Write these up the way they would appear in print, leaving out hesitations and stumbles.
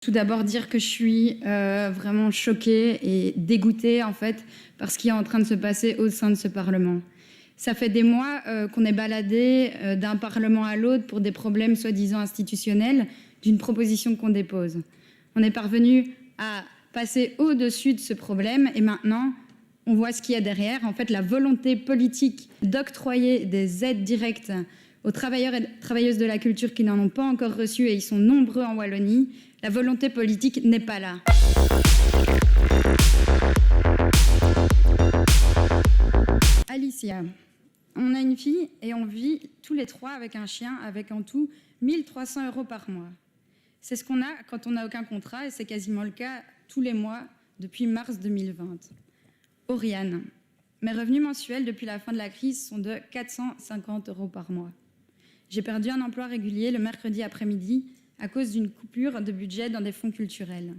Tout d'abord dire que je suis vraiment choquée et dégoûtée en fait par ce qui est en train de se passer au sein de ce Parlement. Ça fait des mois qu'on est baladé d'un Parlement à l'autre pour des problèmes soi-disant institutionnels d'une proposition qu'on dépose. On est parvenu à passer au-dessus de ce problème et maintenant on voit ce qu'il y a derrière. En fait, la volonté politique d'octroyer des aides directes aux travailleurs et travailleuses de la culture qui n'en ont pas encore reçu, et ils sont nombreux en Wallonie, la volonté politique n'est pas là. Alicia, on a une fille et on vit tous les trois avec un chien avec en tout 1 300 € par mois. C'est ce qu'on a quand on n'a aucun contrat et c'est quasiment le cas tous les mois depuis mars 2020. Oriane, mes revenus mensuels depuis la fin de la crise sont de 450 € par mois. J'ai perdu un emploi régulier le mercredi après-midi à cause d'une coupure de budget dans des fonds culturels.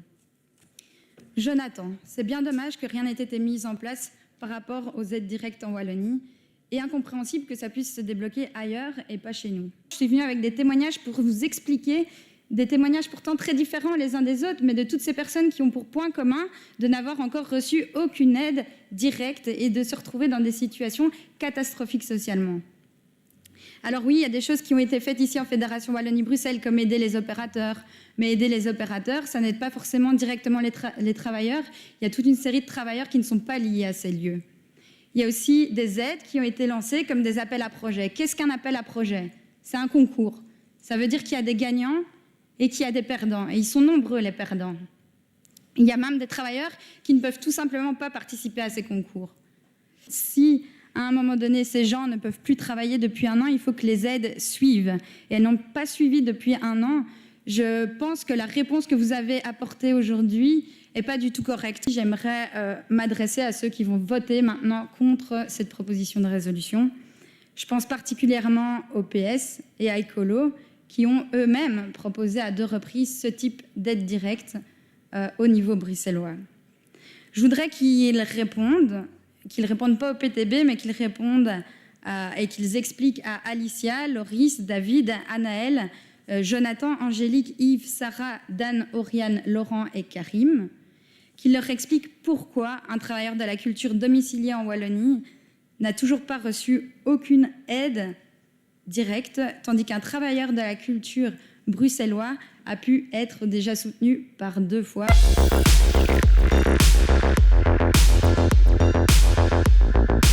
Jonathan, c'est bien dommage que rien n'ait été mis en place par rapport aux aides directes en Wallonie et incompréhensible que ça puisse se débloquer ailleurs et pas chez nous. Je suis venue avec des témoignages pour vous expliquer, des témoignages pourtant très différents les uns des autres, mais de toutes ces personnes qui ont pour point commun de n'avoir encore reçu aucune aide directe et de se retrouver dans des situations catastrophiques socialement. Alors oui, il y a des choses qui ont été faites ici en Fédération Wallonie-Bruxelles, comme aider les opérateurs. Mais aider les opérateurs, ça n'aide pas forcément directement les travailleurs. Il y a toute une série de travailleurs qui ne sont pas liés à ces lieux. Il y a aussi des aides qui ont été lancées comme des appels à projets. Qu'est-ce qu'un appel à projet? C'est un concours. Ça veut dire qu'il y a des gagnants et qu'il y a des perdants. Et ils sont nombreux, les perdants. Il y a même des travailleurs qui ne peuvent tout simplement pas participer à ces concours. Si à un moment donné, ces gens ne peuvent plus travailler depuis un an, il faut que les aides suivent. Et elles n'ont pas suivi depuis un an. Je pense que la réponse que vous avez apportée aujourd'hui n'est pas du tout correcte. J'aimerais m'adresser à ceux qui vont voter maintenant contre cette proposition de résolution. Je pense particulièrement au PS et à Ecolo, qui ont eux-mêmes proposé à 2 reprises ce type d'aide directe au niveau bruxellois. Je voudrais qu'ils répondent pas au PTB, mais qu'ils répondent et qu'ils expliquent à Alicia, Loris, David, Anaël, Jonathan, Angélique, Yves, Sarah, Dan, Oriane, Laurent et Karim, qu'ils leur expliquent pourquoi un travailleur de la culture domicilié en Wallonie n'a toujours pas reçu aucune aide directe, tandis qu'un travailleur de la culture bruxellois a pu être déjà soutenu par 2 fois.